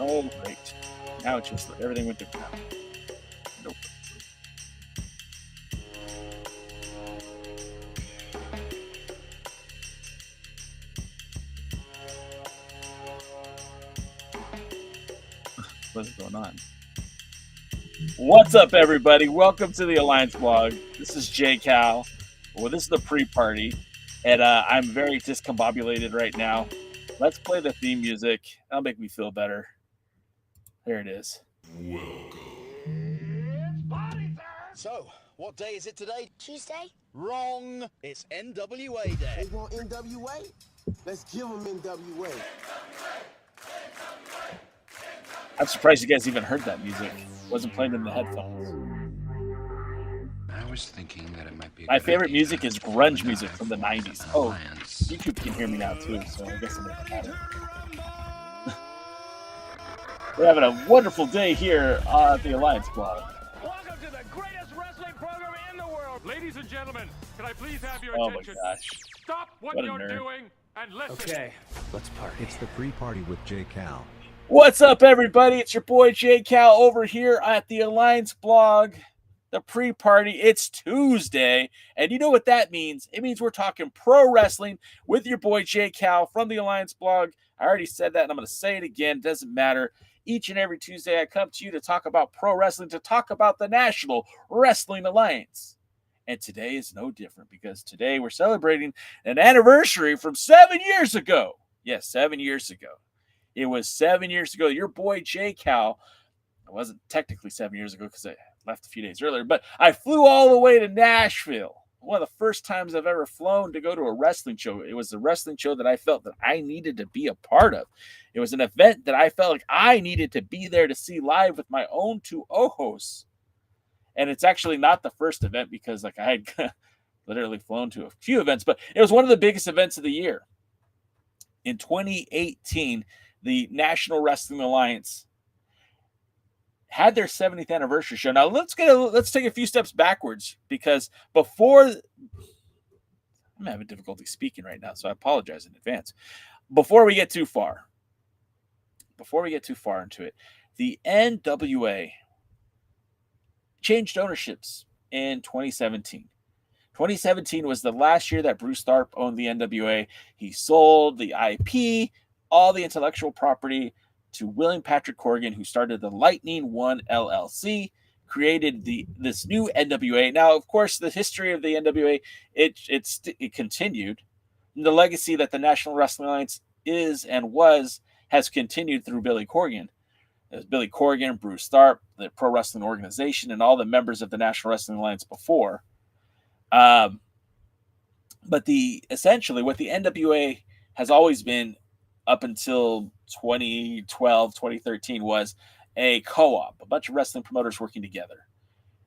Oh, great. Now it's just everything went to crap. Nope. What's going on? What's up, everybody? Welcome to the Alliance Blog. This is J Cal. Well, this is the pre-party, and I'm very discombobulated right now. Let's play the theme music. That'll make me feel better. There it is. Welcome. So, what day is it today? Tuesday? Wrong. It's NWA Day. They want NWA? Let's give them NWA. I'm surprised you guys even heard that music. It wasn't playing in the headphones. I was thinking that it might be. My favorite music is grunge music from the 90s. Oh, YouTube can hear me now too, so I guess it doesn't matter. We're having a wonderful day here at the Alliance Blog. Welcome to the greatest wrestling program in the world. Ladies and gentlemen, can I please have your Oh my attention? gosh. Stop what What a you're nerd. doing and listen. Okay, let's party. It's the pre-party with J Cal. What's up, everybody? It's your boy J Cal over here at the Alliance Blog. The pre-party. It's Tuesday, and you know what that means? It means we're talking pro wrestling with your boy J Cal from the Alliance Blog. I already said that, and I'm going to say it again. It doesn't matter. Each and every Tuesday, I come to you to talk about pro wrestling, to talk about the National Wrestling Alliance. And today is no different, because today we're celebrating an anniversary from 7 years ago. Yes, 7 years ago. It was 7 years ago. Your boy J Cal. It wasn't technically 7 years ago because I left a few days earlier, but I flew all the way to Nashville. One of the first times I've ever flown to go to a wrestling show. It was a wrestling show that I felt that I needed to be a part of. It was an event that I felt like I needed to be there to see live with my own two ojos. And it's actually not the first event, because like I had literally flown to a few events, but it was one of the biggest events of the year. In 2018, the National Wrestling Alliance had their 70th anniversary show. Now let's take a few steps backwards, because before, I'm having difficulty speaking right now, so I apologize in advance. Before we get too far into it, the NWA changed ownerships in 2017. 2017 was the last year that Bruce Tharp owned the NWA. He sold the IP, all the intellectual property, to William Patrick Corgan, who started the Lightning One LLC, created this new NWA. Now, of course, the history of the NWA, it continued. The legacy that the National Wrestling Alliance is and has continued through Billy Corgan. There's Billy Corgan, Bruce Tharp, the Pro Wrestling Organization, and all the members of the National Wrestling Alliance before. But essentially what the NWA has always been up until 2012, 2013 was a co-op, a bunch of wrestling promoters working together.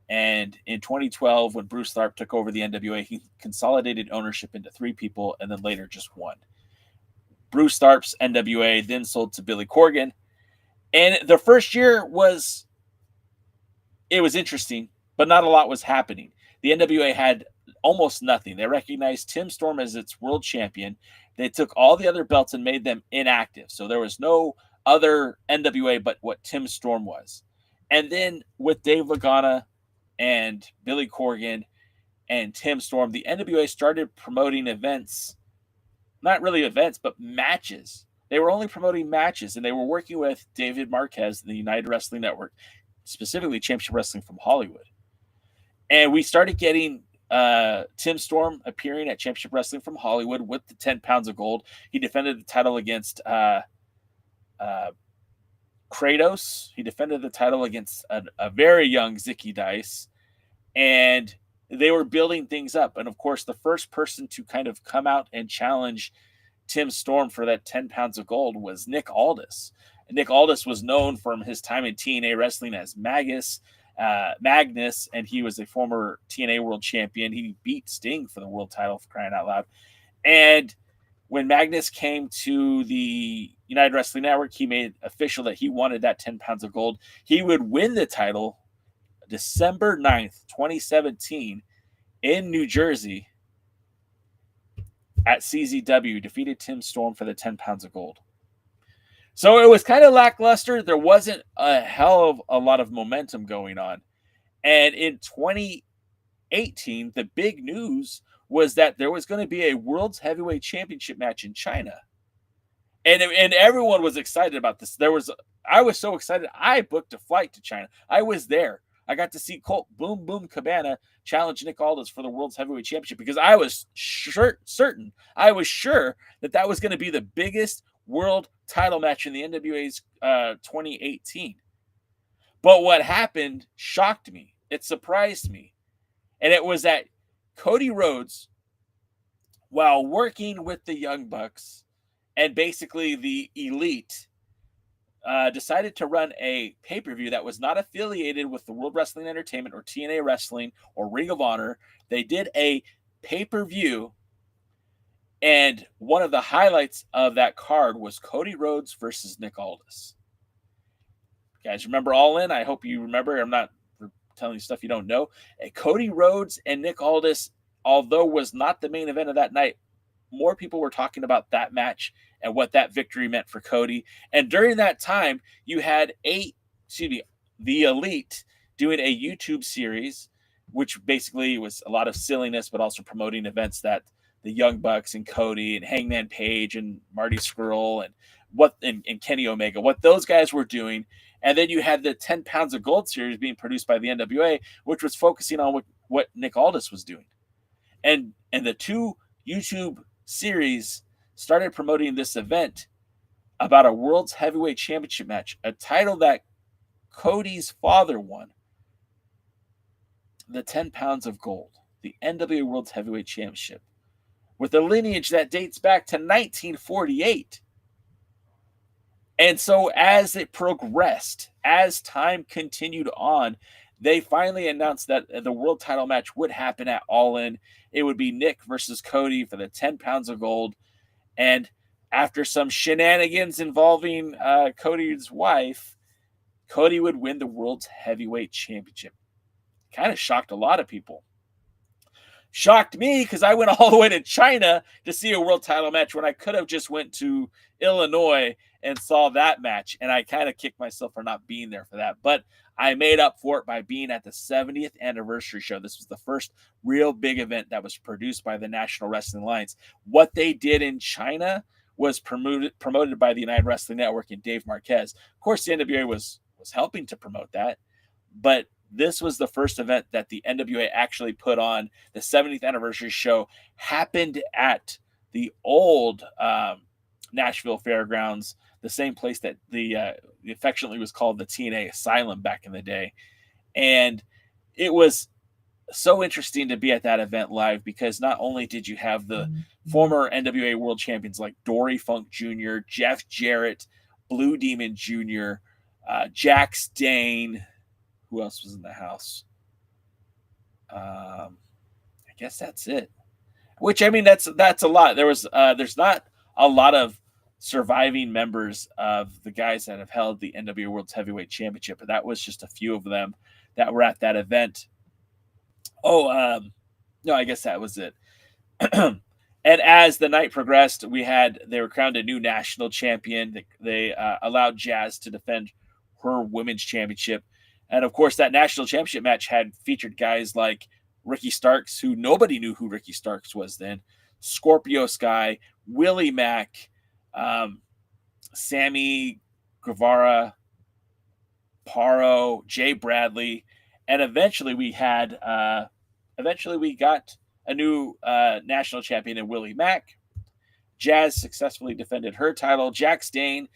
And in 2012, when Bruce Tharp took over the NWA, he consolidated ownership into three people, and then later just one. Bruce Tharp's NWA then sold to Billy Corgan. And the first year was interesting, but not a lot was happening. The NWA had almost nothing. They recognized Tim Storm as its world champion. They took all the other belts and made them inactive. So there was no other NWA but what Tim Storm was. And then with Dave Lagana and Billy Corgan and Tim Storm, the NWA started promoting events. Not really events, but matches. They were only promoting matches, and they were working with David Marquez, the United Wrestling Network, specifically Championship Wrestling from Hollywood. And we started getting Tim Storm appearing at Championship Wrestling from Hollywood with the 10 pounds of gold. He defended the title against Kratos. He defended the title against a very young Zicky Dice. And they were building things up. And of course, the first person to kind of come out and challenge Tim Storm for that 10 pounds of gold was Nick Aldis. And Nick Aldis was known from his time in TNA wrestling as Magnus, and he was a former TNA world champion. He beat Sting for the world title, for crying out loud. And when Magnus came to the United Wrestling Network, he made official that he wanted that 10 pounds of gold. He would win the title December 9th, 2017 in New Jersey at CZW, defeated Tim Storm for the 10 pounds of gold. So it was kind of lackluster. There wasn't a hell of a lot of momentum going on. And in 2018, the big news was that there was going to be a World's Heavyweight Championship match in China. And everyone was excited about this. I was so excited. I booked a flight to China. I was there. I got to see Colt Boom Boom Cabana challenge Nick Aldis for the World's Heavyweight Championship because I was certain. I was sure that was going to be the biggest world title match in the NWA's 2018. But what happened shocked me. It surprised me. And it was that Cody Rhodes, while working with the Young Bucks and basically the Elite, decided to run a pay-per-view that was not affiliated with the World Wrestling Entertainment or TNA Wrestling or Ring of Honor. They did a pay-per-view, and one of the highlights of that card was Cody Rhodes versus Nick Aldis. You guys remember All In? I hope you remember. I'm not telling you stuff you don't know. Cody Rhodes and Nick Aldis, although was not the main event of that night, more people were talking about that match and what that victory meant for Cody. And during that time, you had the Elite doing a YouTube series, which basically was a lot of silliness, but also promoting events that the Young Bucks and Cody and Hangman Page and Marty Scurll and Kenny Omega, what those guys were doing. And then you had the 10 Pounds of Gold series being produced by the NWA, which was focusing on what Nick Aldis was doing. And the two YouTube series started promoting this event about a World's Heavyweight Championship match, a title that Cody's father won, the 10 Pounds of Gold, the NWA World's Heavyweight Championship, with a lineage that dates back to 1948. And so as it progressed, as time continued on, they finally announced that the world title match would happen at All In. It would be Nick versus Cody for the 10 Pounds of Gold. And after some shenanigans involving Cody's wife, Cody would win the World's Heavyweight Championship. Kind of shocked a lot of people. Shocked me because I went all the way to China to see a world title match when I could have just went to Illinois and saw that match. And I kind of kicked myself for not being there for that. But I made up for it by being at the 70th anniversary show. This was the first real big event that was produced by the National Wrestling Alliance. What they did in China was promoted by the United Wrestling Network and Dave Marquez. Of course, the NWA was helping to promote that, but this was the first event that the NWA actually put on. The 70th anniversary show happened at the old Nashville Fairgrounds, the same place that the affectionately was called the TNA Asylum back in the day. And it was so interesting to be at that event live because not only did you have the former NWA world champions like Dory Funk Jr., Jeff Jarrett, Blue Demon Jr., Jax Dane. Who else was in the house? I guess that's it. Which, I mean, that's a lot. There's not a lot of surviving members of the guys that have held the NWA World's Heavyweight Championship, but that was just a few of them that were at that event. No, I guess that was it. And as the night progressed, they were crowned a new national champion. They allowed Jazz to defend her women's championship. And, of course, that national championship match had featured guys like Ricky Starks, who nobody knew who Ricky Starks was then, Scorpio Sky, Willie Mack, Sammy Guevara, Paro, Jay Bradley, and eventually we got a new national champion in Willie Mack. Jazz successfully defended her title. Jax Dane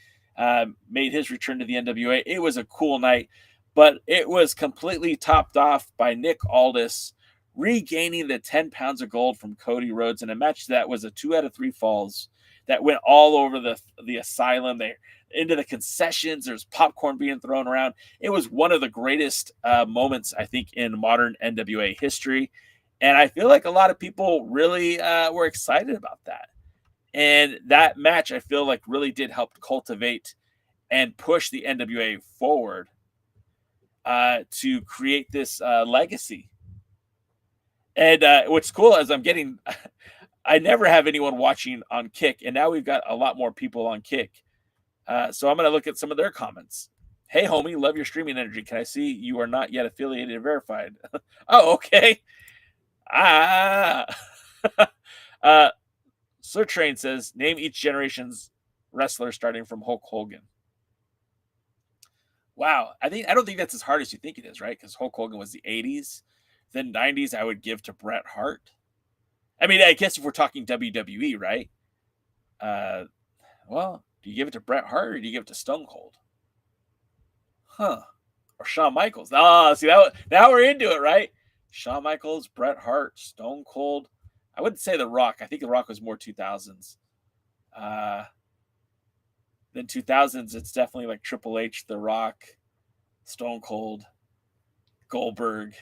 made his return to the NWA. It was a cool night. But it was completely topped off by Nick Aldis regaining the 10 Pounds of Gold from Cody Rhodes in a match that was a 2 out of 3 falls that went all over the asylum. They into the concessions. There's popcorn being thrown around. It was one of the greatest moments, I think, in modern NWA history. And I feel like a lot of people really were excited about that. And that match, I feel like, really did help cultivate and push the NWA forward. To create this legacy. And what's cool is I never have anyone watching on Kick, and now we've got a lot more people on Kick. So I'm going to look at some of their comments. Hey, homie, love your streaming energy. Can I see you are not yet affiliated and verified? Oh, okay. Sir Train says, name each generation's wrestler starting from Hulk Hogan. Wow. I don't think that's as hard as you think it is, right? Because Hulk Hogan was the 80s. Then 90s, I would give to Bret Hart. I mean, I guess if we're talking WWE, right? Well, do you give it to Bret Hart or do you give it to Stone Cold? Huh. Or Shawn Michaels. Ah, see, now we're into it, right? Shawn Michaels, Bret Hart, Stone Cold. I wouldn't say The Rock. I think The Rock was more 2000s. Then 2000s, it's definitely like Triple H, The Rock, Stone Cold, Goldberg.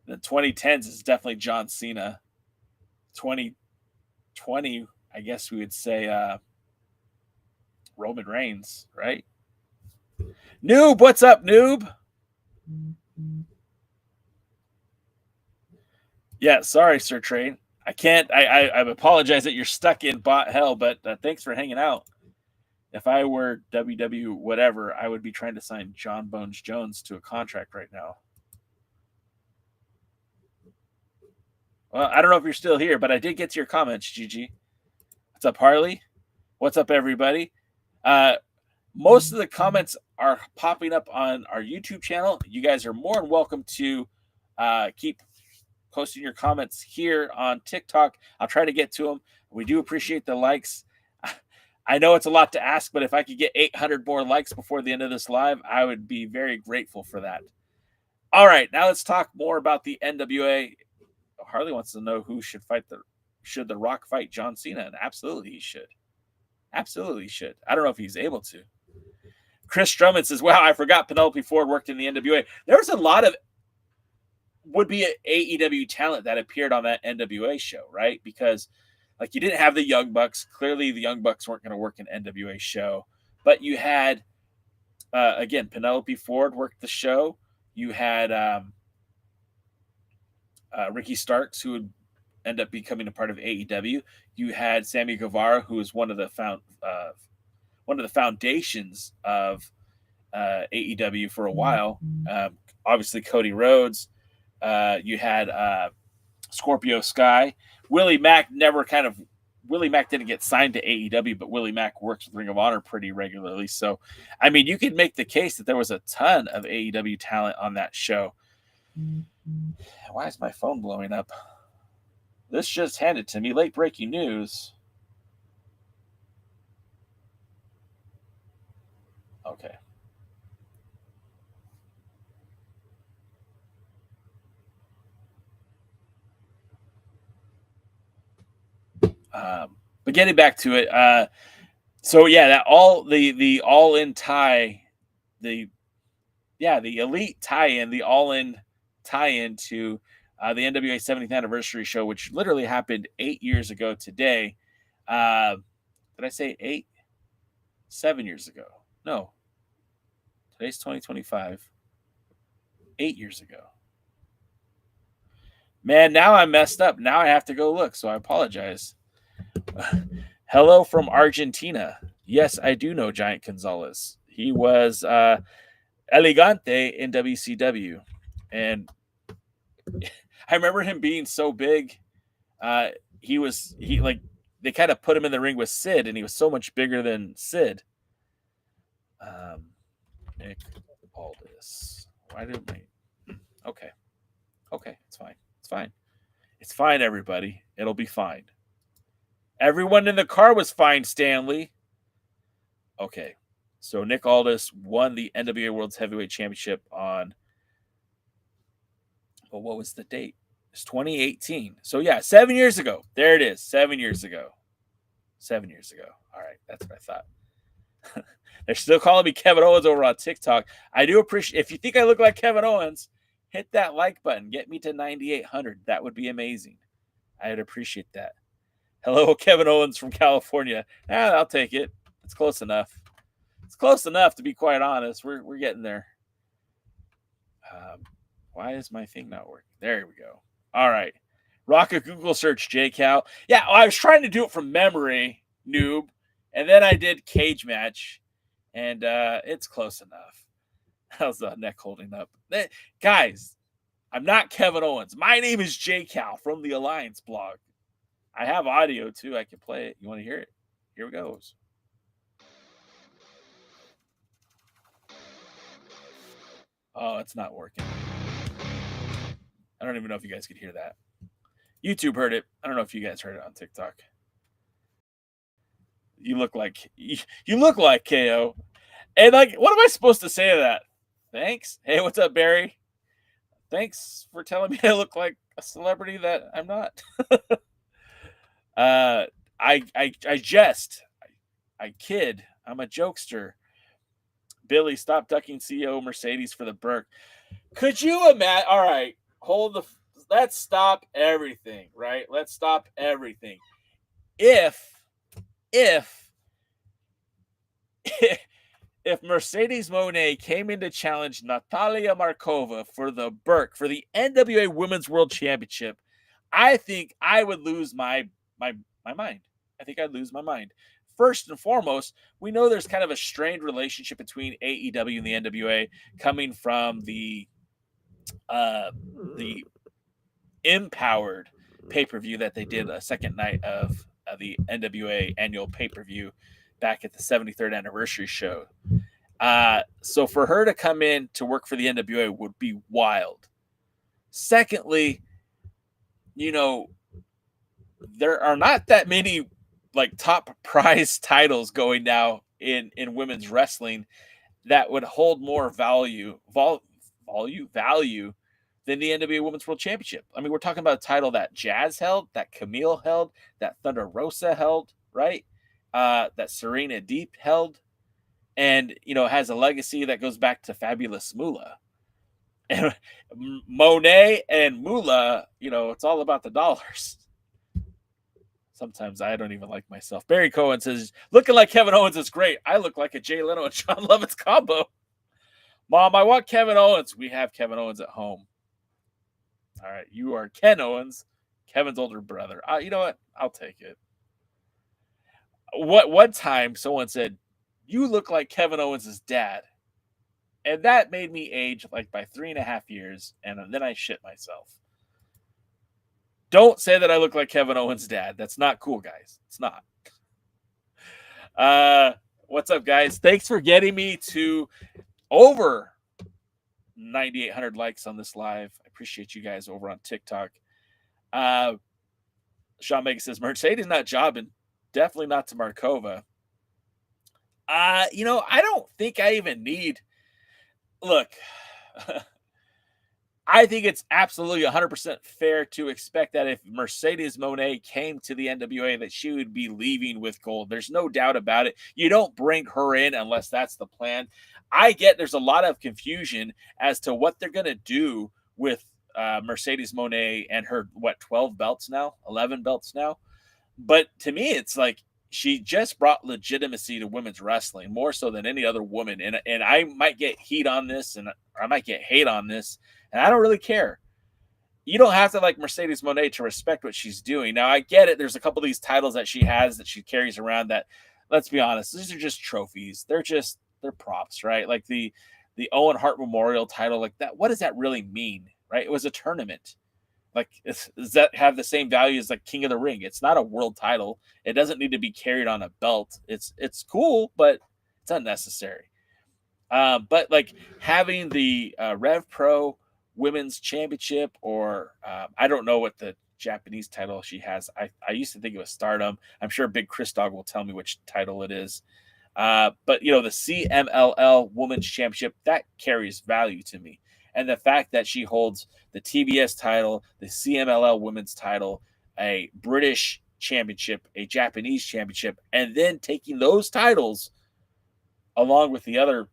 Then 2010s is definitely John Cena. 2020, I guess we would say Roman Reigns, right? Noob, what's up, Noob? Yeah, sorry, Sir Train. I can't. I apologize that you're stuck in bot hell, but thanks for hanging out. If I were WW whatever, I would be trying to sign John Bones Jones to a contract right now. Well, I don't know if you're still here, but I did get to your comments, Gigi. What's up, Harley? What's up, everybody? Most of the comments are popping up on our YouTube channel. You guys are more than welcome to keep posting your comments here on TikTok. I'll try to get to them. We do appreciate the likes. I know it's a lot to ask, but if I could get 800 more likes before the end of this live, I would be very grateful for that. All right, now let's talk more about the NWA. Harley wants to know who should fight should The Rock fight John Cena? And absolutely he should. Absolutely he should. I don't know if he's able to. Chris Drummond says, wow, I forgot Penelope Ford worked in the NWA. There was a lot of would-be AEW talent that appeared on that NWA show, right? Because like you didn't have the Young Bucks. Clearly the Young Bucks weren't going to work an NWA show. But you had, again, Penelope Ford worked the show. You had Ricky Starks, who would end up becoming a part of AEW. You had Sammy Guevara, who was one of the foundations of AEW for a while. Obviously, Cody Rhodes. You had Scorpio Sky. Willie Mack didn't get signed to AEW, but Willie Mack works with Ring of Honor pretty regularly. So, I mean, you could make the case that there was a ton of AEW talent on that show. Why is my phone blowing up? This just handed to me. Late breaking news. Okay. But getting back to it, so yeah, that the all-in tie, the elite tie-in, the all-in tie-in to the NWA 70th anniversary show, which literally happened 8 years ago today. Did I say 8? 7 years ago. No. Today's 2025. 8 years ago. Man, now I'm messed up. Now I have to go look, so I apologize. Hello from Argentina. Yes, I do know Giant Gonzalez. He was Elegante in WCW. And I remember him being so big. They kind of put him in the ring with Sid, and he was so much bigger than Sid. Nick Aldis. Why didn't I? Okay. It's fine. It's fine, everybody. It'll be fine. Everyone in the car was fine, Stanley. Okay. So Nick Aldis won the NWA World's Heavyweight Championship on, well, what was the date? It's 2018. So yeah, 7 years ago. There it is. 7 years ago. 7 years ago. All right. That's what I thought. They're still calling me Kevin Owens over on TikTok. I do appreciate, if you think I look like Kevin Owens, hit that like button. Get me to 9,800. That would be amazing. I'd appreciate that. Hello, Kevin Owens from California. I'll take it. It's close enough. It's close enough, to be quite honest. We're getting there. Why is my thing not working? There we go. All right. Rock a Google search, JCal. Yeah, I was trying to do it from memory, noob. And then I did cage match, and it's close enough. How's the neck holding up? Guys, I'm not Kevin Owens. My name is J Cal from the Alliance blog. I have audio too. I can play it. You want to hear it? Here it goes. Oh, it's not working. I don't even know if you guys could hear that. YouTube heard it. I don't know if you guys heard it on TikTok. You look like KO. And like, what am I supposed to say to that? Thanks. Hey, what's up, Barry? Thanks for telling me I look like a celebrity that I'm not. I jest. I kid. I'm a jokester. Billy, stop ducking CEO Mercedes for the Burke. Could you imagine? All right, let's stop everything, right? Let's stop everything. If Mercedes Moné came in to challenge Natalia Markova for the Burke, for the NWA Women's World Championship, I think I would lose my mind. I think I'd lose my mind. First and foremost, we know there's kind of a strained relationship between AEW and the NWA coming from the Empowered pay-per-view that they did a second night of the NWA annual pay-per-view back at the 73rd anniversary show. So for her to come in to work for the NWA would be wild. Secondly, you know, there are not that many like top prize titles going now in women's wrestling that would hold more value than the NWA Women's World Championship. I mean, we're talking about a title that Jazz held, that Camille held, that Thunder Rosa held, right? That Serena Deep held, and you know, has a legacy that goes back to Fabulous Moolah. And Monet and Moolah, you know, it's all about the dollars. Sometimes I don't even like myself. Barry Cohen says, looking like Kevin Owens is great. I look like a Jay Leno and John Lovitz combo. Mom, I want Kevin Owens. We have Kevin Owens at home. All right, you are Ken Owens, Kevin's older brother. You know what? I'll take it. One time someone said, you look like Kevin Owens' dad. And that made me age like by 3.5 years. And then I shit myself. Don't say that I look like Kevin Owens' dad. That's not cool, guys. It's not. What's up, guys? Thanks for getting me to over 9,800 likes on this live. I appreciate you guys over on TikTok. Sean Mega says, Mercedes not jobbing. Definitely not to Markova. You know, I don't think I even need... Look... I think it's absolutely 100% fair to expect that if Mercedes Moné came to the NWA that she would be leaving with gold. There's no doubt about it. You don't bring her in unless that's the plan. I get there's a lot of confusion as to what they're going to do with Mercedes Moné and her, 12 belts now? 11 belts now? But to me, it's like she just brought legitimacy to women's wrestling more so than any other woman. And I might get heat on this and I might get hate on this. And I don't really care. You don't have to like Mercedes Moné to respect what she's doing. Now, I get it. There's a couple of these titles that she has that she carries around that, let's be honest, these are just trophies. They're props, right? Like the Owen Hart Memorial title, like that. What does that really mean, right? It was a tournament. Like, does that have the same value as like King of the Ring? It's not a world title. It doesn't need to be carried on a belt. It's cool, but it's unnecessary. But like having the Rev Pro Women's Championship, or I don't know what the Japanese title she has. I used to think it was Stardom. I'm sure Big Chris Dog will tell me which title it is. But you know, the CMLL Women's Championship, that carries value to me. And the fact that she holds the TBS title, the CMLL Women's title, a British championship, a Japanese championship, and then taking those titles along with the other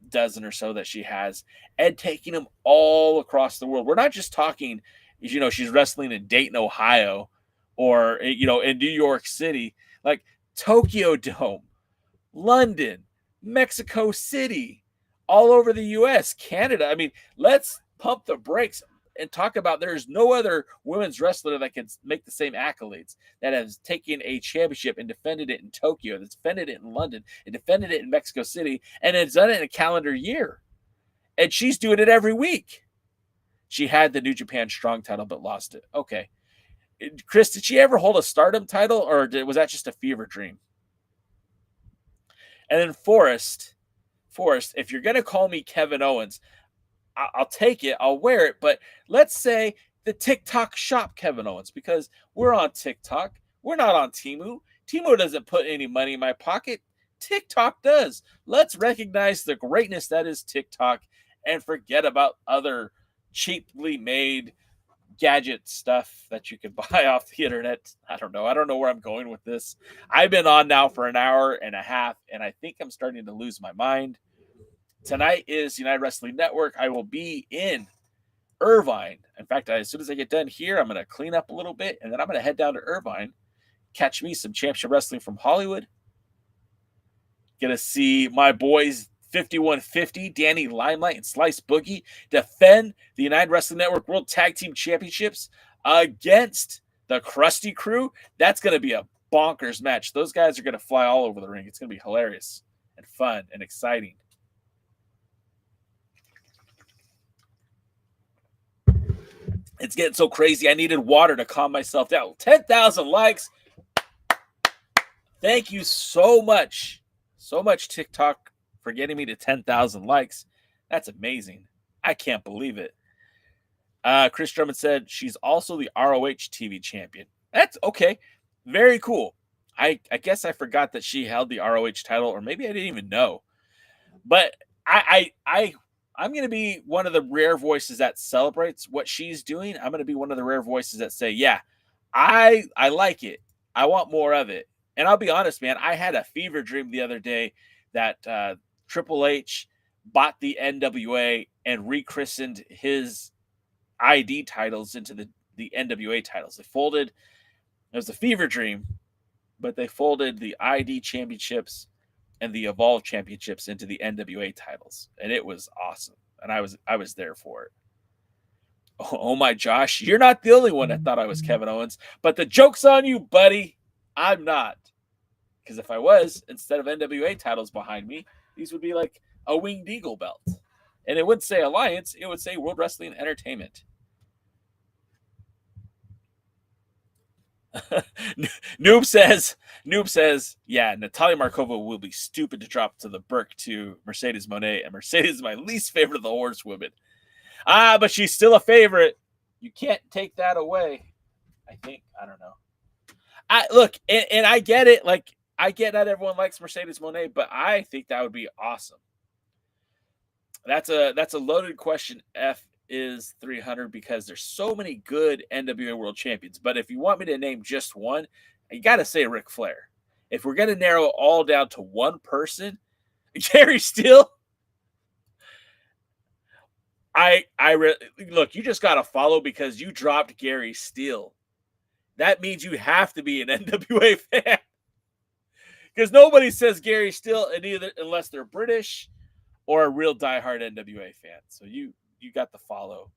dozen or so that she has and taking them all across the world. We're not just talking, you know, she's wrestling in Dayton, Ohio, or, you know, in New York City, like Tokyo Dome, London, Mexico City, all over the US, Canada. I mean, let's pump the brakes. and talk about there's no other women's wrestler that can make the same accolades, that has taken a championship and defended it in Tokyo, that's defended it in London, and defended it in Mexico City, and has done it in a calendar year. And she's doing it every week. She had the New Japan Strong title but lost it. Okay. Chris, did she ever hold a Stardom title, or was that just a fever dream? And then Forrest, if you're going to call me Kevin Owens, I'll take it. I'll wear it. But let's say the TikTok shop Kevin Owens, because we're on TikTok. We're not on Temu. Temu doesn't put any money in my pocket. TikTok does. Let's recognize the greatness that is TikTok and forget about other cheaply made gadget stuff that you can buy off the internet. I don't know. I don't know where I'm going with this. I've been on now for an hour and a half, and I think I'm starting to lose my mind. Tonight is United Wrestling Network. I will be in Irvine. In fact, as soon as I get done here, I'm going to clean up a little bit, and then I'm going to head down to Irvine, catch me some championship wrestling from Hollywood. Going to see my boys 5150, Danny Limelight and Slice Boogie, defend the United Wrestling Network World Tag Team Championships against the Krusty Crew. That's going to be a bonkers match. Those guys are going to fly all over the ring. It's going to be hilarious and fun and exciting. It's getting so crazy. I needed water to calm myself down. 10,000 likes. Thank you so much. So much, TikTok, for getting me to 10,000 likes. That's amazing. I can't believe it. Chris Drummond said she's also the ROH TV champion. That's okay. Very cool. I guess I forgot that she held the ROH title, or maybe I didn't even know. But I'm going to be one of the rare voices that celebrates what she's doing. I'm going to be one of the rare voices that say, yeah, I like it. I want more of it. And I'll be honest, man, I had a fever dream the other day that Triple H bought the NWA and rechristened his ID titles into the NWA titles. They folded. It was a fever dream, but they folded the ID championships and the Evolve championships into the NWA titles, and it was awesome. And I was there for it. Oh my Josh, you're not the only one that thought I was Kevin Owens, but the joke's on you, buddy. I'm not. Because if I was, instead of NWA titles behind me, these would be like a Winged Eagle belt. And it wouldn't say Alliance, it would say World Wrestling Entertainment. Noob says, yeah, Natalia Markova will be stupid to drop to the Burke to Mercedes Moné, and Mercedes is my least favorite of the horsewomen. But she's still a favorite. You can't take that away. I think. I don't know. Look, and I get it. Like, I get not everyone likes Mercedes Moné, but I think that would be awesome. That's a loaded question. F is 300 because there's so many good NWA World Champions. But if you want me to name just one, you got to say Ric Flair. If we're going to narrow it all down to one person, Gary Steele. Look, you just got to follow because you dropped Gary Steele. That means you have to be an NWA fan. Because nobody says Gary Steele unless they're British or a real diehard NWA fan. So you got the follow.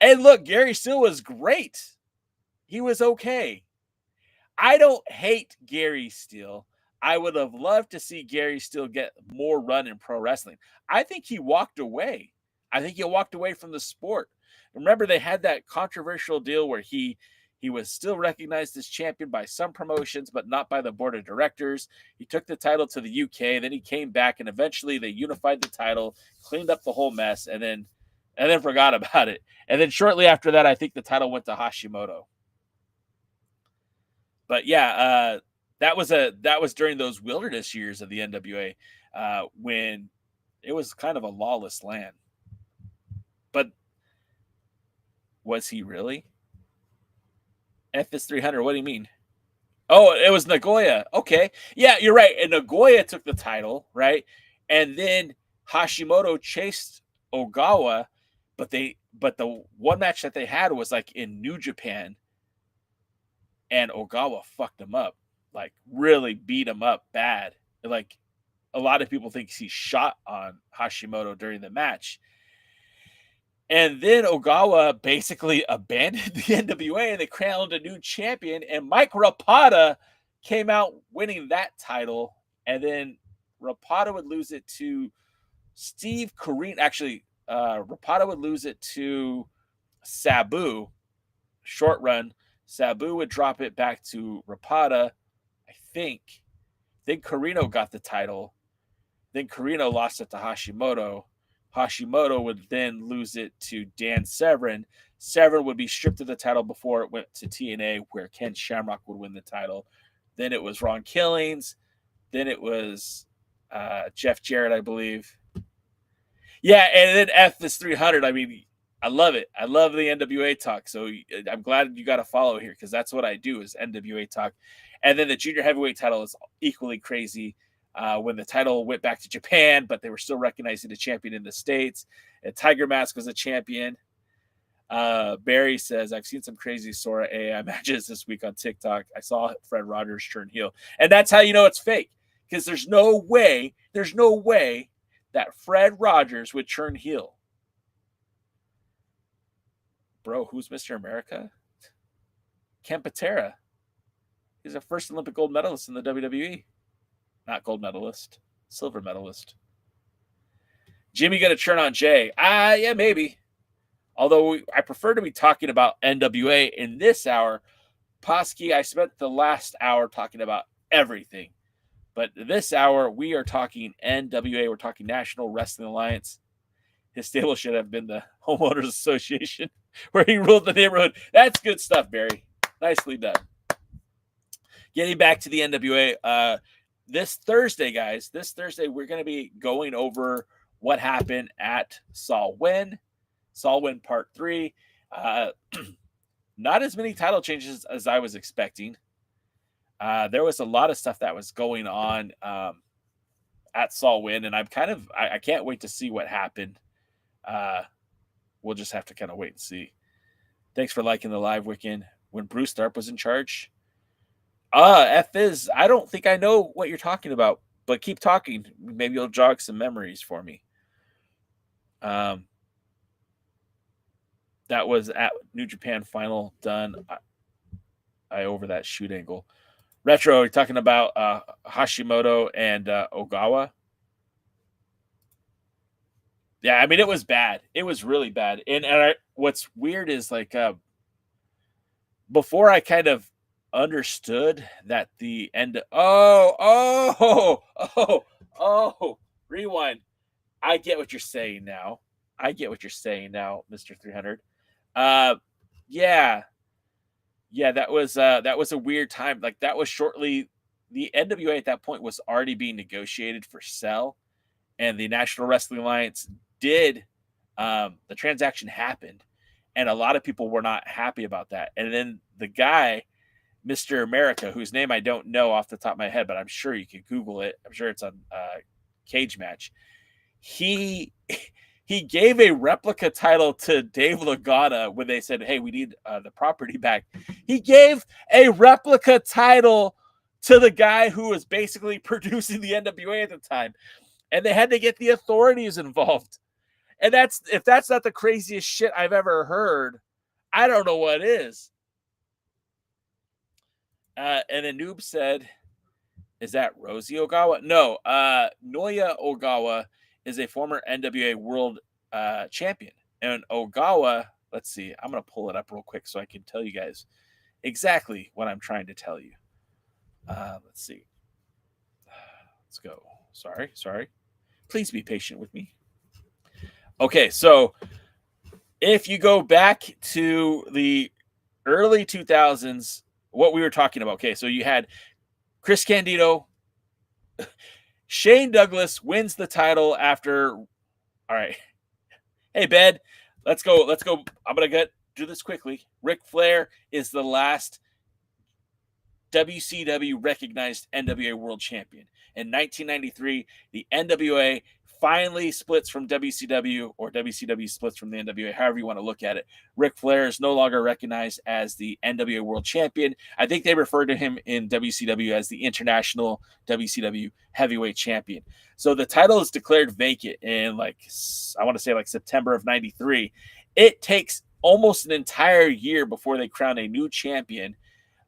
And look, Gary Steele was great. He was okay. I don't hate Gary Steele. I would have loved to see Gary Steele get more run in pro wrestling. I think he walked away. I think he walked away from the sport. Remember, they had that controversial deal where he was still recognized as champion by some promotions, but not by the board of directors. He took the title to the UK, then he came back, and eventually they unified the title, cleaned up the whole mess, and then forgot about it. And then shortly after that, I think the title went to Hashimoto. But yeah, that was during those wilderness years of the NWA, when it was kind of a lawless land. But was he really? F is 300. What do you mean? Oh, it was Nagoya. Okay. Yeah, you're right. And Nagoya took the title, right? And then Hashimoto chased Ogawa, but the one match that they had was like in New Japan, and Ogawa fucked him up, like really beat him up bad. Like a lot of people think he shot on Hashimoto during the match. And then Ogawa basically abandoned the NWA and they crowned a new champion. And Mike Rapata came out winning that title. And then Rapata would lose it to Steve Corino. Actually, Rapata would lose it to Sabu. Short run. Sabu would drop it back to Rapata. I think. Then Corino got the title. Then Corino lost it to Hashimoto. Hashimoto would then lose it to Dan Severn. Severn would be stripped of the title before it went to TNA, where Ken Shamrock would win the title. Then it was Ron Killings. Then it was Jeff Jarrett, I believe. Yeah, and then F is 300. I mean, I love it. I love the NWA talk. So I'm glad you got to follow here because that's what I do is NWA talk. And then the junior heavyweight title is equally crazy. When the title went back to Japan, but they were still recognizing the champion in the States. And Tiger Mask was a champion. Barry says, I've seen some crazy Sora AI matches this week on TikTok. I saw Fred Rogers turn heel. And that's how you know it's fake. Because there's no way that Fred Rogers would turn heel. Bro, who's Mr. America? Ken Patera. He's a first Olympic gold medalist in the WWE. Not gold medalist, silver medalist. Jimmy going to turn on Jay? Yeah, maybe. Although I prefer to be talking about NWA in this hour. Posky, I spent the last hour talking about everything. But this hour, we are talking NWA. We're talking National Wrestling Alliance. His stable should have been the Homeowners Association, where he ruled the neighborhood. That's good stuff, Barry. Nicely done. Getting back to the NWA, this Thursday, guys, we're going to be going over what happened at Swan Part 3. Not as many title changes as I was expecting. There was a lot of stuff that was going on at Swan, and I can't wait to see what happened. We'll just have to kind of wait and see. Thanks for liking the live weekend. When Bruce Tharp was in charge, F-Is, I don't think I know what you're talking about, but keep talking. Maybe you'll jog some memories for me. That was at New Japan Final done. I over that shoot angle. Retro, you're talking about Hashimoto and Ogawa. Yeah, I mean, it was bad. It was really bad. And what's weird is like before I kind of understood that the end. Rewind. I get what you're saying now. Mr. 300. Yeah, that was a weird time. Like that was shortly. The NWA at that point was already being negotiated for sale, and the National Wrestling Alliance did. The transaction happened, and a lot of people were not happy about that. And then the guy, Mr. America, whose name I don't know off the top of my head, but I'm sure you can Google it. I'm sure it's on Cage Match. He gave a replica title to Dave Lagana when they said, hey, we need the property back. He gave a replica title to the guy who was basically producing the NWA at the time. And they had to get the authorities involved. And if that's not the craziest shit I've ever heard, I don't know what is. And then Noob said, is that Rosie Ogawa? No, Noya Ogawa is a former NWA World Champion. And Ogawa, let's see, I'm going to pull it up real quick so I can tell you guys exactly what I'm trying to tell you. Let's see. Let's go. Sorry. Please be patient with me. Okay, so if you go back to the early 2000s, what we were talking about. Okay, so you had Chris Candido. Shane Douglas wins the title after. All right. Hey, Ben, let's go. I'm going to do this quickly. Ric Flair is the last WCW recognized NWA World Champion. In 1993, the NWA finally splits from WCW, or WCW splits from the NWA, however you want to look at it. Ric Flair is no longer recognized as the NWA World Champion. I think they refer to him in WCW as the International WCW Heavyweight Champion. So the title is declared vacant in, like, I want to say like September of 93. It takes almost an entire year before they crown a new champion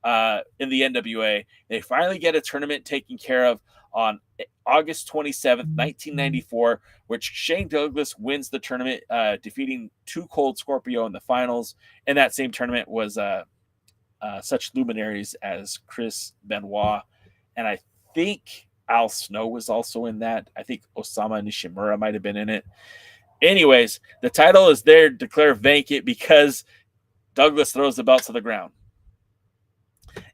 in the NWA. They finally get a tournament taken care of on August 27th, 1994, which Shane Douglas wins the tournament, defeating Too Cold Scorpio in the finals. In that same tournament was such luminaries as Chris Benoit, and I think Al Snow was also in that. I think Osama Nishimura might have been in it. Anyways, the title is there declared vacant because Douglas throws the belt to the ground.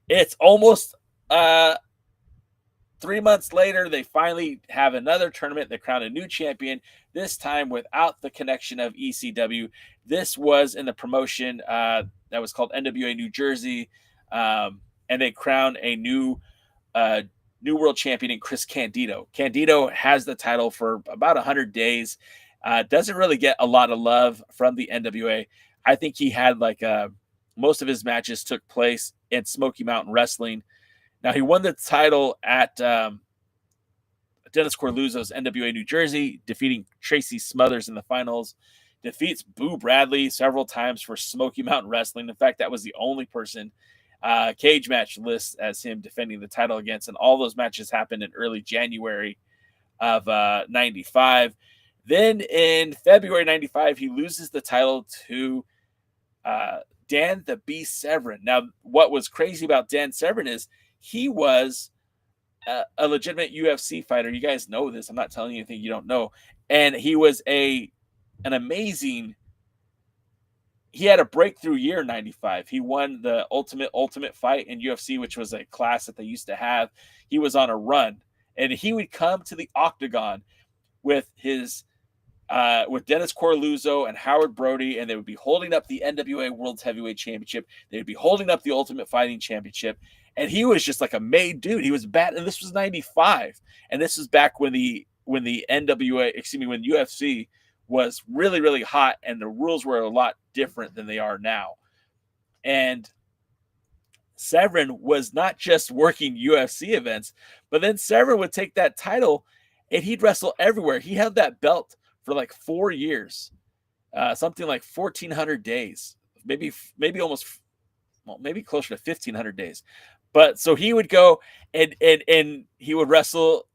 It's almost 3 months later, they finally have another tournament. They crown a new champion, this time without the connection of ECW. This was in the promotion that was called NWA New Jersey, and they crown a new world champion in Chris Candido. Candido has the title for about 100 days. Doesn't really get a lot of love from the NWA. I think he had most of his matches took place in Smoky Mountain Wrestling. Now, he won the title at Dennis Corluzzo's NWA New Jersey, defeating Tracy Smothers in the finals. Defeats Boo Bradley several times for Smoky Mountain Wrestling. In fact, that was the only person Cage Match lists as him defending the title against. And all those matches happened in early January of 95. Then in February 95, he loses the title to Dan the Beast Severn. Now, what was crazy about Dan Severn is he was a legitimate UFC fighter. You guys know this. I'm not telling you anything you don't know. And he was an amazing. He had a breakthrough year in 95. He won the ultimate fight in UFC, which was a class that they used to have. He was on a run, and he would come to the octagon with his with Dennis Corluzzo and Howard Brody, and they would be holding up the NWA World Heavyweight Championship. They would be holding up the Ultimate Fighting Championship. And he was just like a made dude. He was bad. And this was 95. And this was back when the when UFC was really, really hot and the rules were a lot different than they are now. And Severn was not just working UFC events, but then Severn would take that title and he'd wrestle everywhere. He held that belt for like 4 years, something like 1,400 days, maybe closer to 1,500 days. But so he would go and he would wrestle,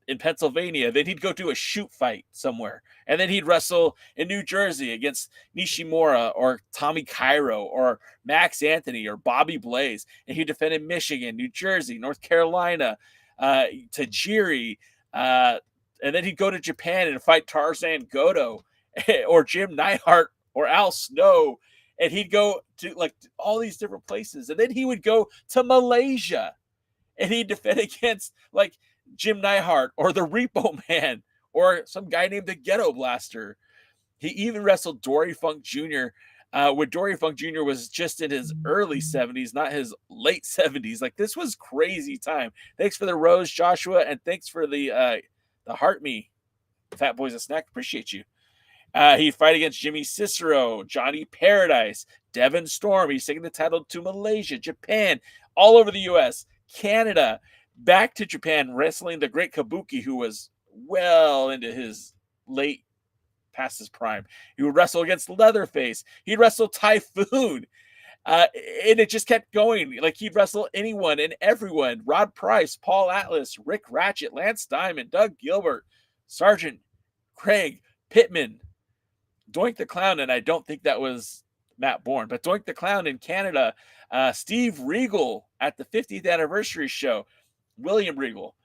in Pennsylvania. Then he'd go do a shoot fight somewhere. And then he'd wrestle in New Jersey against Nishimura or Tommy Cairo or Max Anthony or Bobby Blaze. And he'd defend in Michigan, New Jersey, North Carolina, Tajiri. And then he'd go to Japan and fight Tarzan Goto or Jim Neidhart or Al Snow. And he'd go to like all these different places. And then he would go to Malaysia and he'd defend against like Jim Neidhart or the Repo Man or some guy named the Ghetto Blaster. He even wrestled Dory Funk Jr. When Dory Funk Jr. was just in his early 70s, not his late 70s. Like, this was crazy time. Thanks for the rose, Joshua, and thanks for the heart me, Fat Boys a Snack. Appreciate you. He'd fight against Jimmy Cicero, Johnny Paradise, Devin Storm. He's taking the title to Malaysia, Japan, all over the U.S., Canada, back to Japan, wrestling the Great Kabuki, who was well into his late, past his prime. He would wrestle against Leatherface. He'd wrestle Typhoon. And it just kept going. Like, he'd wrestle anyone and everyone. Rod Price, Paul Atlas, Rick Ratchet, Lance Diamond, Doug Gilbert, Sergeant Craig Pittman, Doink the Clown, and I don't think that was Matt Bourne, but Doink the Clown in Canada, Steve Regal at the 50th anniversary show, William Regal,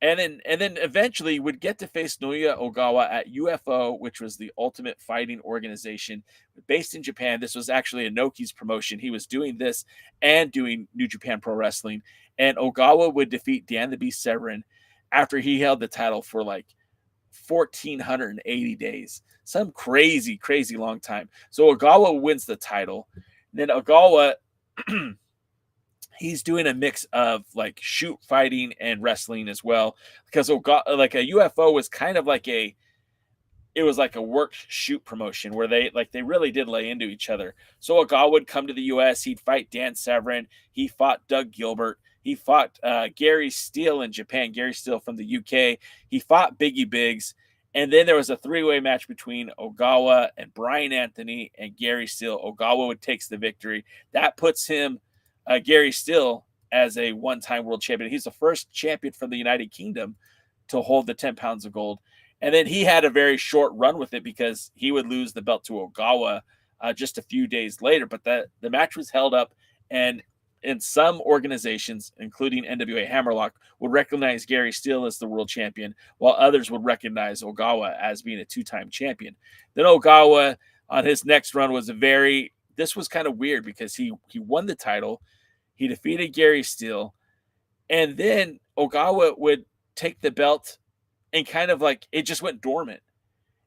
and then eventually would get to face Noya Ogawa at UFO, which was the Ultimate Fighting Organization based in Japan. This was actually Inoki's promotion. He was doing this and doing New Japan Pro Wrestling, and Ogawa would defeat Dan the Beast Severn after he held the title for like 1,480 days. Some crazy, crazy long time. So Ogawa wins the title. And then Ogawa, he's doing a mix of like shoot fighting and wrestling as well, because like a UFO was kind of like a work shoot promotion where they really did lay into each other. So Ogawa would come to the US, he'd fight Dan Severn, he fought Doug Gilbert, he fought Gary Steele in Japan, Gary Steele from the UK, he fought Biggie Biggs, and then there was a three-way match between Ogawa and Brian Anthony and Gary Steele. Ogawa would take the victory. That puts him, Gary Steele, as a one-time world champion. He's the first champion from the United Kingdom to hold the 10 pounds of gold. And then he had a very short run with it because he would lose the belt to Ogawa just a few days later. But the match was held up, and in some organizations, including NWA Hammerlock, would recognize Gary Steele as the world champion, while others would recognize Ogawa as being a two-time champion. Then Ogawa, on his next run, this was kind of weird because he won the title, he defeated Gary Steele, and then Ogawa would take the belt and kind of like it just went dormant.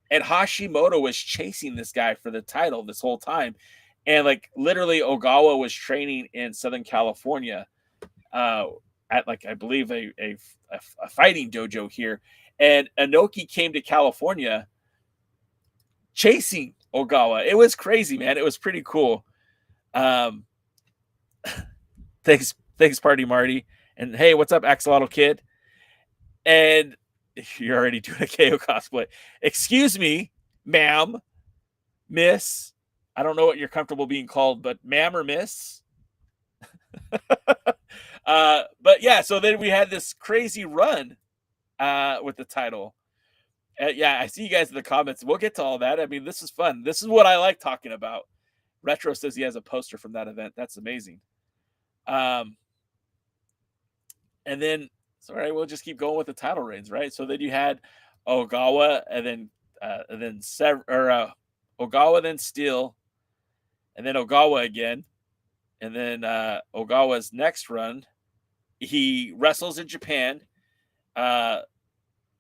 And Hashimoto was chasing this guy for the title this whole time. And like literally Ogawa was training in Southern California at like, I believe a fighting dojo here. And Inoki came to California chasing Ogawa. It was crazy, man. It was pretty cool. Thanks Party Marty. And hey, what's up, Axolotl Kid? And you're already doing a KO cosplay. Excuse me, ma'am, miss. I don't know what you're comfortable being called, but ma'am or miss. But yeah, so then we had this crazy run with the title. Yeah, I see you guys in the comments. We'll get to all that. I mean, this is fun. This is what I like talking about. Retro says he has a poster from that event. That's amazing. And then, sorry, we'll just keep going with the title reigns, right? So then you had Ogawa, and then Ogawa, then Steele, and then Ogawa again, and then Ogawa's next run, he wrestles in Japan, and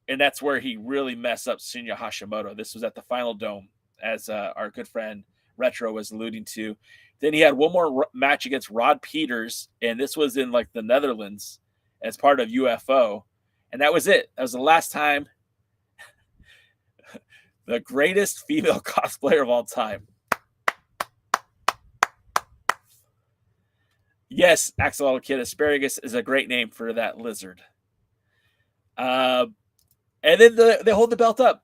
that's where he really messed up Shinya Hashimoto. This was at the Final Dome, as our good friend Retro was alluding to. Then he had one more match against Rod Peters, and this was in like the Netherlands as part of UFO, and that was it. That was the last time. The greatest female cosplayer of all time. Yes, Axolotl Kid, asparagus is a great name for that lizard. And then they hold the belt up.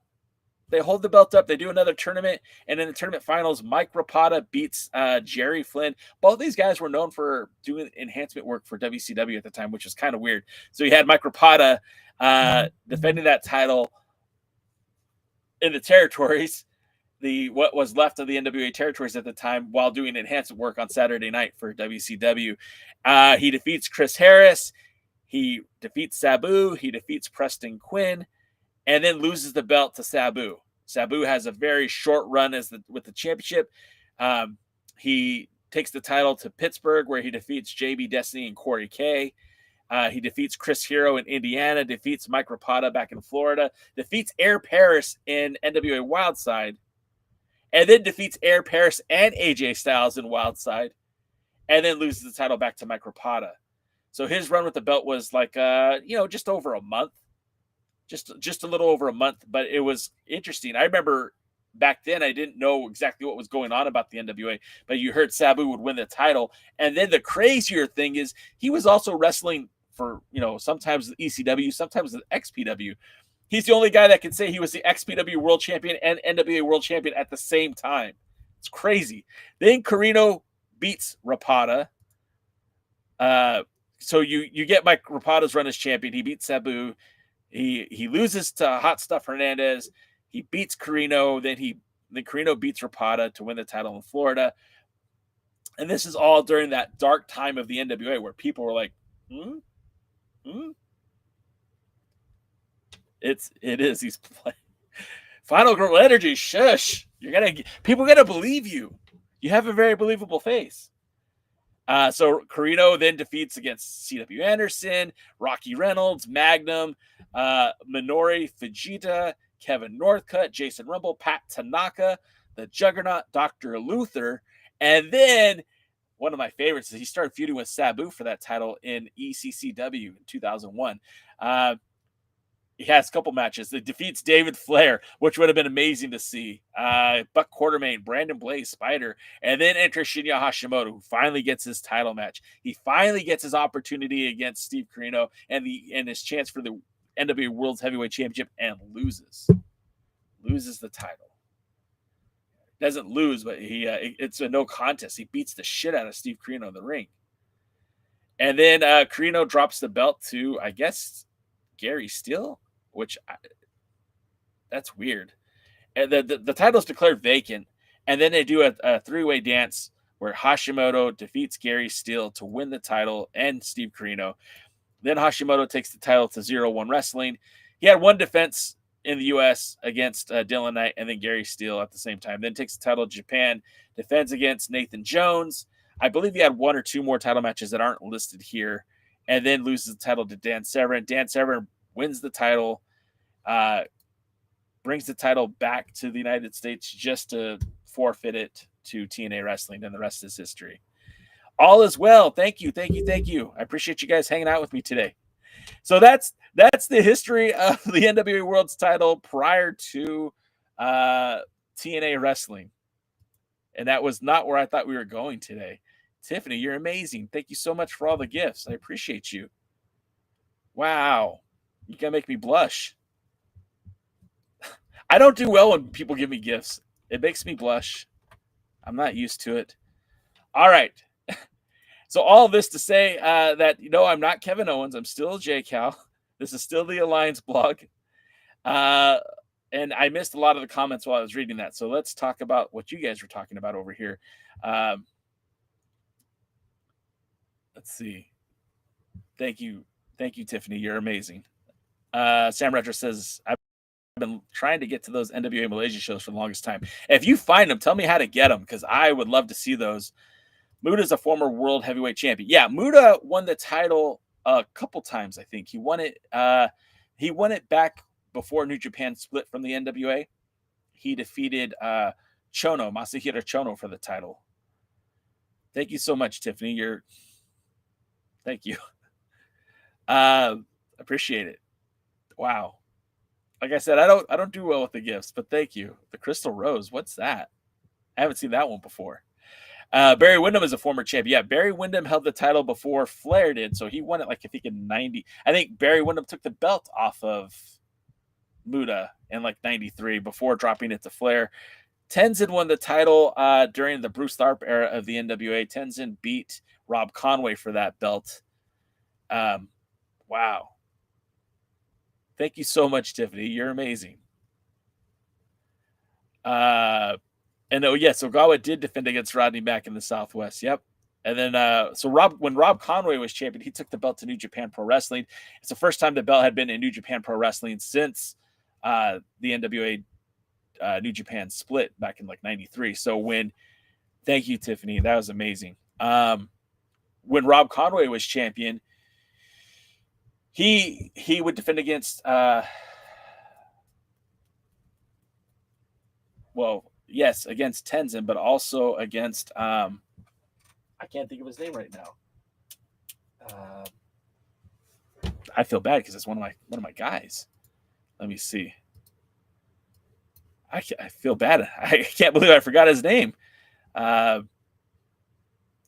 They hold the belt up. They do another tournament. And in the tournament finals, Mike Rapata beats Jerry Flynn. Both these guys were known for doing enhancement work for WCW at the time, which was kind of weird. So you had Mike Rapata defending that title in the territories, what was left of the NWA territories at the time, while doing enhancement work on Saturday night for WCW. He defeats Chris Harris. He defeats Sabu. He defeats Preston Quinn, and then loses the belt to Sabu. Sabu has a very short run with the championship. He takes the title to Pittsburgh, where he defeats JB Destiny and Corey K. He defeats Chris Hero in Indiana, defeats Mike Rapata back in Florida, defeats Air Paris in NWA Wildside, and then defeats Air Paris and AJ Styles in Wildside, and then loses the title back to Mike Rapata. So his run with the belt was like, just over a month. Just a little over a month, but it was interesting. I remember back then I didn't know exactly what was going on about the NWA, but you heard Sabu would win the title. And then the crazier thing is he was also wrestling for, sometimes the ECW, sometimes the XPW. He's the only guy that can say he was the XPW World Champion and NWA World Champion at the same time. It's crazy. Then Carino beats Rapata. So you get Mike Rapata's run as champion. He beats Sabu. He loses to Hot Stuff Hernandez. He beats Carino. Then Carino beats Rapata to win the title in Florida. And this is all during that dark time of the NWA where people were like, It is. He's playing Final Girl Energy. Shush. People are gonna believe you. You have a very believable face. So Carino then defeats against C.W. Anderson, Rocky Reynolds, Magnum, Minoru Fujita, Kevin Northcutt, Jason Rumble, Pat Tanaka, the Juggernaut, Dr. Luther, and then one of my favorites is he started feuding with Sabu for that title in ECCW in 2001. He has a couple matches. It defeats David Flair, which would have been amazing to see. Buck Quartermain, Brandon Blaze, Spider, and then enters Shinya Hashimoto, who finally gets his title match. He finally gets his opportunity against Steve Corino and his chance for the NWA World's Heavyweight Championship, and loses the title. Doesn't lose, but it's a no contest. He beats the shit out of Steve Corino in the ring. And then Corino drops the belt to, I guess, Gary Steele, that's weird. And the title is declared vacant, and then they do a three-way dance where Hashimoto defeats Gary Steele to win the title and Steve Corino. Then Hashimoto takes the title to 0-1 Wrestling. He had one defense in the U.S. against Dylan Knight and then Gary Steele at the same time. Then takes the title to Japan, defends against Nathan Jones. I believe he had one or two more title matches that aren't listed here, and then loses the title to Dan Severn. Dan Severn wins the title, brings the title back to the United States just to forfeit it to TNA Wrestling, and the rest is history. All is well. Thank you. I appreciate you guys hanging out with me today. So that's the history of the NWA World's title prior to TNA Wrestling. And that was not where I thought we were going today. Tiffany, you're amazing. Thank you so much for all the gifts. I appreciate you. Wow. You can make me blush. I don't do well when people give me gifts. It makes me blush. I'm not used to it. All right. So all this to say that, I'm not Kevin Owens. I'm still JCal. This is still the Alliance blog. And I missed a lot of the comments while I was reading that. So let's talk about what you guys were talking about over here. Let's see. Thank you, Tiffany. You're amazing. Sam Retro says, I've been trying to get to those NWA Malaysia shows for the longest time. If you find them, tell me how to get them, because I would love to see those. Muda's a former world heavyweight champion. Yeah, Muda won the title a couple times, I think. He won it back before New Japan split from the NWA. He defeated Chono, Masahiro Chono, for the title. Thank you so much, Tiffany. Thank you. Appreciate it. Wow. Like I said, I don't do well with the gifts, but thank you. The Crystal Rose, what's that? I haven't seen that one before. Barry Windham is a former champion. Yeah, Barry Windham held the title before Flair did, so he won it in 90. I think Barry Windham took the belt off of Muda in 93 before dropping it to Flair. Tenzin won the title during the Bruce Tharpe era of the NWA. Tenzin beat Rob Conway for that belt. Wow. Thank you so much, Tiffany. You're amazing. And Ogawa did defend against Rodney back in the Southwest. Yep. And then, when Rob Conway was champion, he took the belt to New Japan Pro Wrestling. It's the first time the belt had been in New Japan Pro Wrestling since the NWA New Japan split back in 93. So thank you, Tiffany. That was amazing. When Rob Conway was champion, he would defend against, against Tenzin, but also against, I can't think of his name right now. I feel bad because it's one of my guys. Let me see. I feel bad. I can't believe I forgot his name.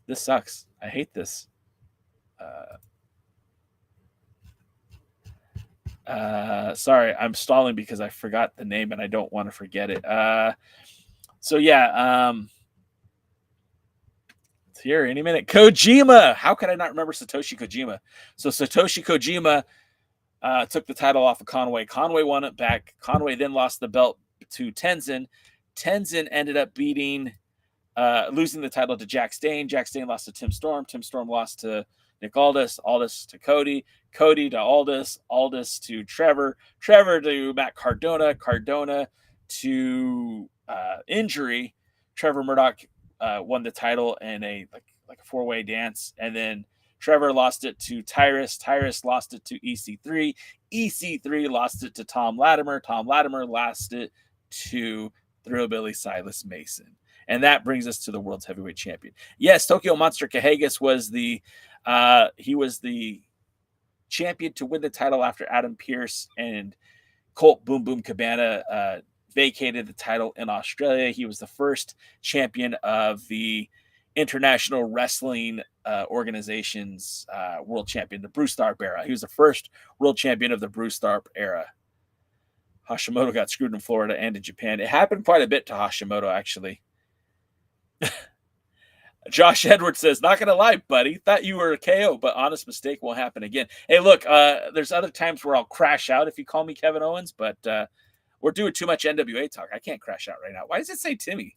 This sucks. I hate this. Sorry, I'm stalling because I forgot the name and I don't want to forget it. It's here any minute. Kojima. How could I not remember Satoshi Kojima? So Satoshi Kojima took the title off of Conway. Conway won it back. Conway then lost the belt to Tenzin. Tenzin ended up losing the title to Jack Stane. Jack Stane lost to Tim Storm. Tim Storm lost to Nick Aldis. Aldis to Cody. Cody to Aldis. Aldis to Trevor. Trevor to Matt Cardona. Cardona to Injury. Trevor Murdoch won the title in a four-way dance, and then Trevor lost it to Tyrus. Tyrus lost it to EC3. EC3 lost it to Tom Latimer. Tom Latimer lost it to Thrillbilly Silas Mason. And that brings us to the world's heavyweight champion. Yes, Tokyo Monster Kahagas was the champion to win the title after Adam Pearce and Colt Boom Boom Cabana vacated the title in Australia. He was the first champion of the International Wrestling Organization's world champion, the Bruce Tharp era. He was the first world champion of the Bruce Tharp era. Hashimoto got screwed in Florida and in Japan. It happened quite a bit to Hashimoto, actually. Josh Edwards says, not going to lie, buddy. Thought you were a KO, but honest mistake won't happen again. Hey, look, there's other times where I'll crash out if you call me Kevin Owens, but we're doing too much NWA talk. I can't crash out right now. Why does it say Timmy?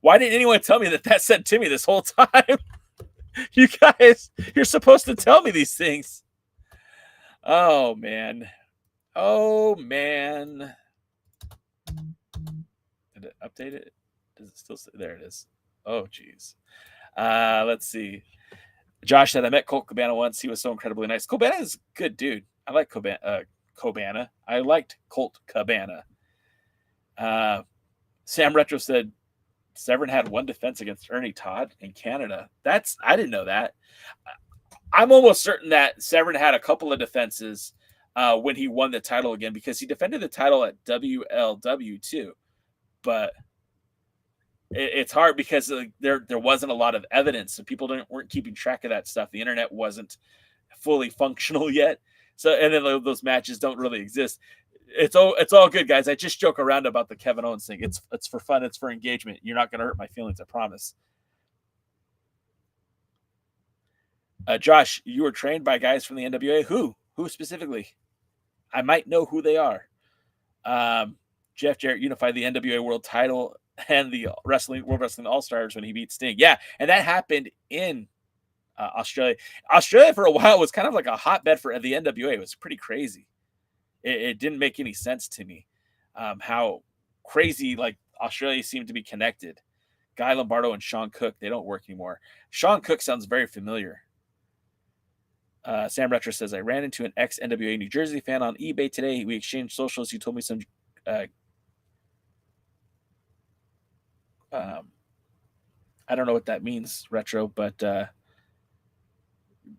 Why didn't anyone tell me that said Timmy this whole time? You guys, you're supposed to tell me these things. Oh, man. Oh, man. Did it update it? Does it still say? There it is. Oh, geez. Let's see. Josh said, I met Colt Cabana once. He was so incredibly nice. Cabana is a good dude. I like Cabana. I liked Colt Cabana. Sam Retro said, Severn had one defense against Ernie Todd in Canada. I didn't know that. I'm almost certain that Severn had a couple of defenses when he won the title again, because he defended the title at WLW too. But it's hard because there wasn't a lot of evidence, so people weren't keeping track of that stuff. The internet wasn't fully functional yet, so and then those matches don't really exist. It's all good, guys. I just joke around about the Kevin Owens thing. It's for fun. It's for engagement. You're not going to hurt my feelings, I promise. Josh, you were trained by guys from the NWA. Who specifically? I might know who they are. Jeff Jarrett unified the NWA World Title and the World Wrestling All-Stars when he beat Sting. Yeah, and that happened in Australia. Australia for a while was kind of like a hotbed for the NWA. It was pretty crazy. It didn't make any sense to me how crazy like Australia seemed to be connected. Guy Lombardo and Sean Cook, they don't work anymore. Sean Cook sounds very familiar. Sam Retro says, I ran into an ex-NWA New Jersey fan on eBay today. We exchanged socials. He told me some I don't know what that means, Retro, but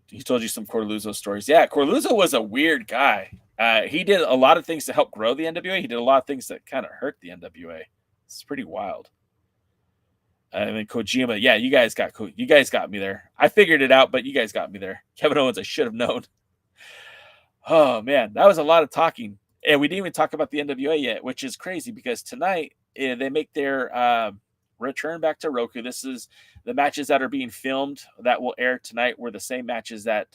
he told you some Corluzzo stories. Yeah, Corluzzo was a weird guy. He did a lot of things to help grow the NWA. He did a lot of things that kind of hurt the NWA. It's pretty wild. And then Kojima, yeah, you guys got me there. I figured it out, but you guys got me there. Kevin Owens, I should have known. Oh man, that was a lot of talking, and we didn't even talk about the NWA yet, which is crazy because tonight they make their return back to Roku. This is the matches that are being filmed that will air tonight were the same matches that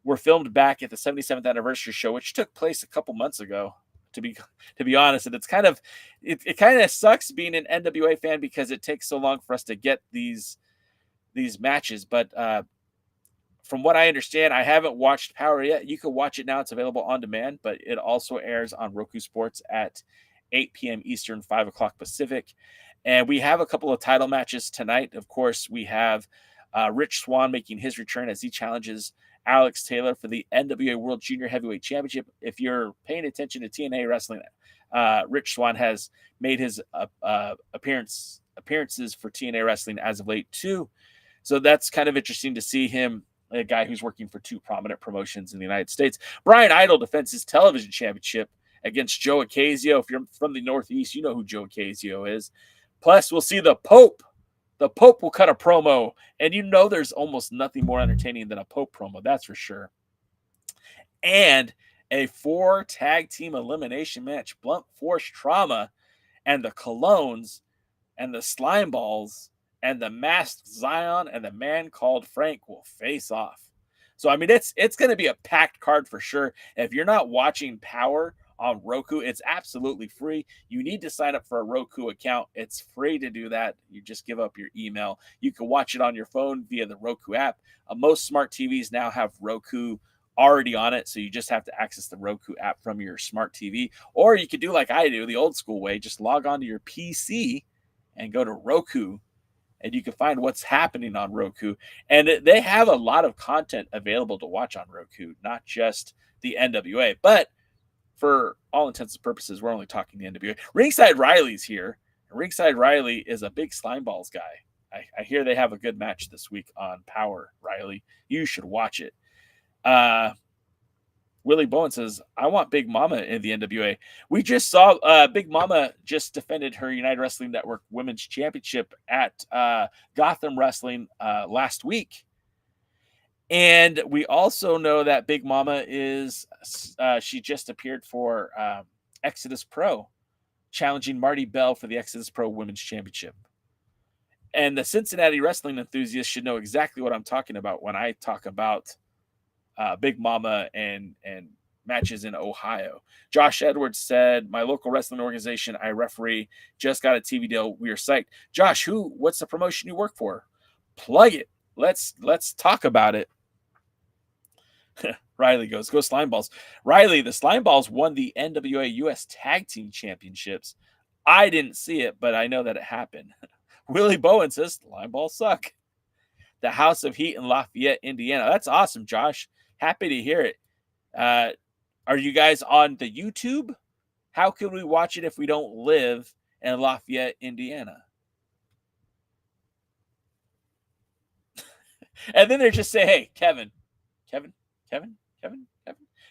were filmed back at the 77th anniversary show, which took place a couple months ago. To be honest, and it kind of sucks being an NWA fan because it takes so long for us to get these matches. But from what I understand, I haven't watched POWERRR yet. You can watch it now; it's available on demand. But it also airs on Roku Sports at 8 p.m. Eastern, 5 o'clock Pacific. And we have a couple of title matches tonight. Of course, we have Rich Swan making his return as he challenges Alex Taylor for the NWA World Junior Heavyweight Championship. If you're paying attention to TNA wrestling, Rich Swan has made his appearances for TNA wrestling as of late too. So that's kind of interesting to see him, a guy who's working for two prominent promotions in the United States. Bryan Idol defends his television championship against Joe Ocasio. If you're from the Northeast, you know who Joe Ocasio is. Plus, we'll see the Pope. The Pope will cut a promo, and you know there's almost nothing more entertaining than a Pope promo, that's for sure. And a 4 tag team elimination match, Blunt Force Trauma and the Colóns and the SlimeBallz and the masked Zyon and the man called Frank will face off. So, I mean, it's going to be a packed card for sure. If you're not watching POWERRR on Roku, it's absolutely free. You need to sign up for a Roku account. It's free to do that. You just give up your email. You can watch it on your phone via the Roku app. Most smart TVs now have Roku already on it, so you just have to access the Roku app from your smart TV. Or you could do like I do, the old school way, just log on to your PC and go to Roku, and you can find what's happening on Roku. And they have a lot of content available to watch on Roku, not just the NWA. But for all intents and purposes, we're only talking the NWA. Ringside Riley's here. Ringside Riley is a big SlimeBallz guy. I hear they have a good match this week on Power, Riley. You should watch it. Willie Bowen says, I want Big Mama in the NWA. We just saw Big Mama just defended her United Wrestling Network Women's Championship at Gotham Wrestling last week. And we also know that Big Mama is, she just appeared for Exodus Pro, challenging Marty Bell for the Exodus Pro Women's Championship. And the Cincinnati wrestling enthusiasts should know exactly what I'm talking about when I talk about Big Mama and matches in Ohio. Josh Edwards said, my local wrestling organization I referee just got a TV deal. We are psyched. Josh, what's the promotion you work for? Plug it. Let's talk about it. Riley goes, go SlimeBallz. Riley, the SlimeBallz won the NWA US Tag Team Championships. I didn't see it, but I know that it happened. Willie Bowen says, SlimeBallz suck. The House of Heat in Lafayette, Indiana. That's awesome, Josh. Happy to hear it. Are you guys on the YouTube? How can we watch it if we don't live in Lafayette, Indiana? And then they just say, hey, Kevin.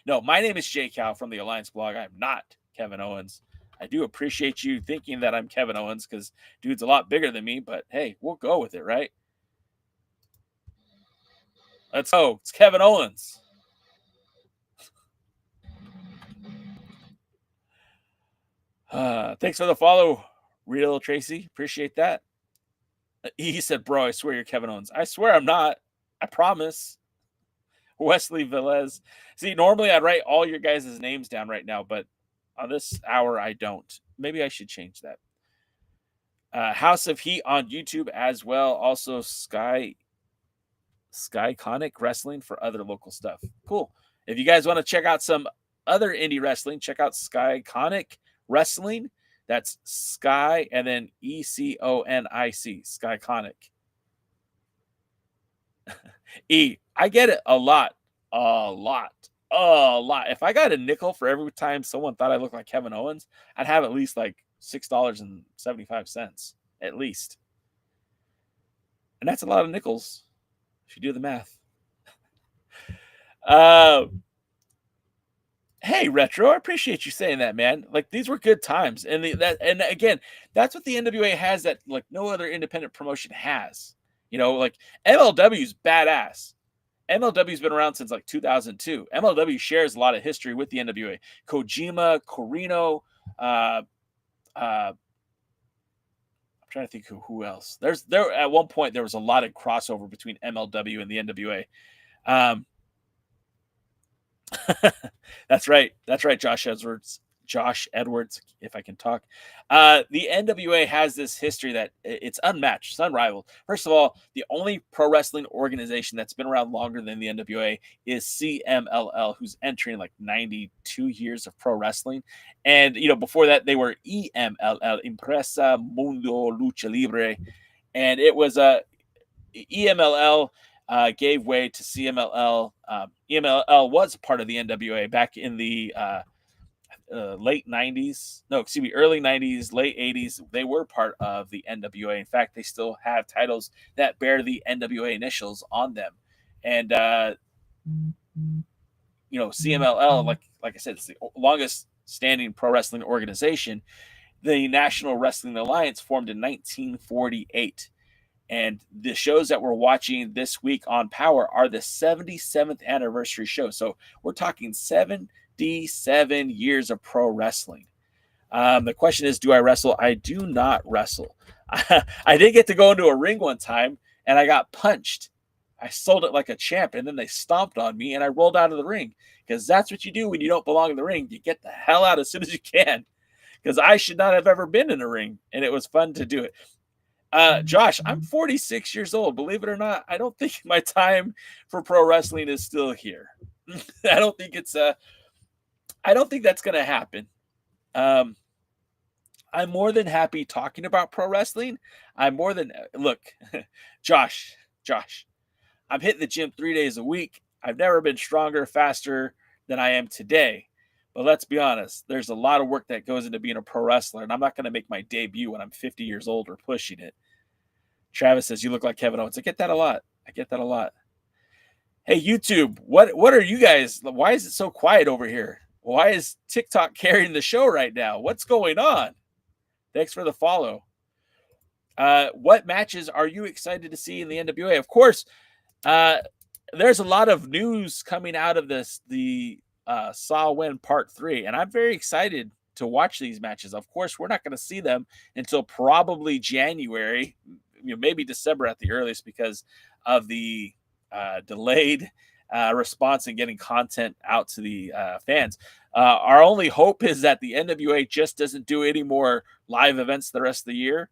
No, my name is Jay Cal from the Alliance blog. I'm not Kevin Owens. I do appreciate you thinking that I'm Kevin Owens because dude's a lot bigger than me, but hey, we'll go with it, right? Let's go. It's Kevin Owens. Thanks for the follow, Real Tracy. Appreciate that. He said, bro, I swear you're Kevin Owens. I swear I'm not. I promise. Wesley Velez. See, normally I'd write all your guys' names down right now, but on this hour, I don't. Maybe I should change that. House of Heat on YouTube as well. Also, Skyconic Wrestling for other local stuff. Cool. If you guys want to check out some other indie wrestling, check out Skyconic Wrestling. That's Sky and then ECONIC. Skyconic. I get it a lot. If I got a nickel for every time someone thought I looked like Kevin Owens, I'd have at least like $6.75 at least. And that's a lot of nickels if you do the math. Hey, Retro, I appreciate you saying that, man. Like, these were good times. And again, that's what the NWA has that like no other independent promotion has. You know, like MLW's badass. MLW's been around since like 2002. MLW shares a lot of history with the NWA. Kojima, Corino, I'm trying to think who else. There at one point there was a lot of crossover between MLW and the NWA. That's right, Josh Edwards, if I can talk. The NWA has this history that it's unmatched, it's unrivaled. First of all, the only pro wrestling organization that's been around longer than the NWA is CMLL, who's entering like 92 years of pro wrestling. And, you know, before that, they were EMLL, Impresa Mundo Lucha Libre. And it was EMLL gave way to CMLL. EMLL was part of the NWA back in the early 90s, late 80s. They were part of the NWA. In fact, they still have titles that bear the NWA initials on them. And you know, CMLL, like I said, it's the longest standing pro wrestling organization. The National Wrestling Alliance formed in 1948. And the shows that we're watching this week on Power are the 77th anniversary show. So we're talking 77 years of pro wrestling. The question is, do I wrestle? I do not wrestle. I did get to go into a ring one time, and I got punched. I sold it like a champ, and then they stomped on me, and I rolled out of the ring. Because that's what you do when you don't belong in the ring. You get the hell out as soon as you can. Because I should not have ever been in a ring, and it was fun to do it. Josh, I'm 46 years old. Believe it or not, I don't think my time for pro wrestling is still here. I don't think that's going to happen. I'm more than happy talking about pro wrestling. Look, Josh, I'm hitting the gym 3 days a week. I've never been stronger, faster than I am today. But let's be honest, there's a lot of work that goes into being a pro wrestler, and I'm not going to make my debut when I'm 50 years old or pushing it. Travis says, you look like Kevin Owens. I get that a lot. Hey, YouTube, what are you guys? Why is it so quiet over here? Why is TikTok carrying the show right now? What's going on? Thanks for the follow. What matches are you excited to see in the NWA? Of course, there's a lot of news coming out of the Saw Win Part 3, and I'm very excited to watch these matches. Of course, we're not going to see them until probably January, maybe December at the earliest, because of the delayed response and getting content out to the fans. Our only hope is that the NWA just doesn't do any more live events the rest of the year.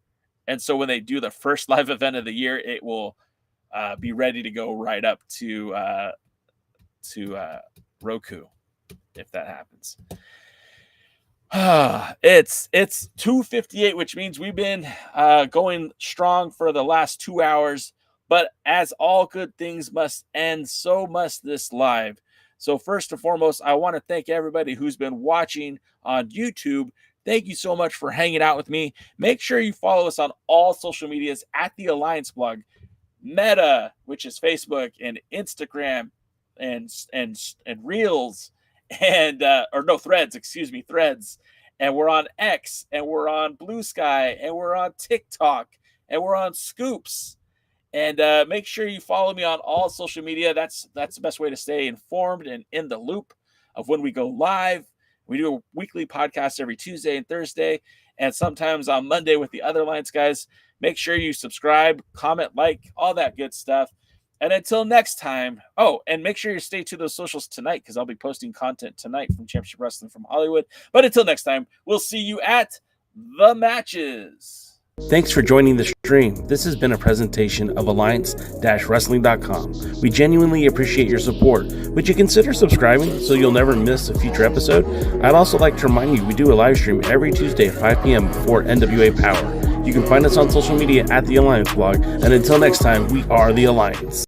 And so when they do the first live event of the year, it will be ready to go right up to Roku, if that happens. It's 2:58, which means we've been going strong for the last 2 hours. But as all good things must end, so must this live. So first and foremost, I want to thank everybody who's been watching on YouTube. Thank you so much for hanging out with me. Make sure you follow us on all social medias at the Alliance Blog, Meta, which is Facebook, and Instagram, and Reels, and Threads. Threads. And we're on X, and we're on Blue Sky, and we're on TikTok, and we're on Scoops. And make sure you follow me on all social media. That's the best way to stay informed and in the loop of when we go live. We do a weekly podcast every Tuesday and Thursday, and sometimes on Monday with the other Alliance guys. Make sure you subscribe, comment, like, all that good stuff. And until next time, and make sure you stay to those socials tonight, because I'll be posting content tonight from Championship Wrestling from Hollywood. But until next time, we'll see you at the matches. Thanks for joining the stream. This has been a presentation of Alliance-Wrestling.com. We genuinely appreciate your support. Would you consider subscribing so you'll never miss a future episode? I'd also like to remind you we do a live stream every Tuesday at 5 p.m. before NWA Power. You can find us on social media at The Alliance Blog. And until next time, we are The Alliance.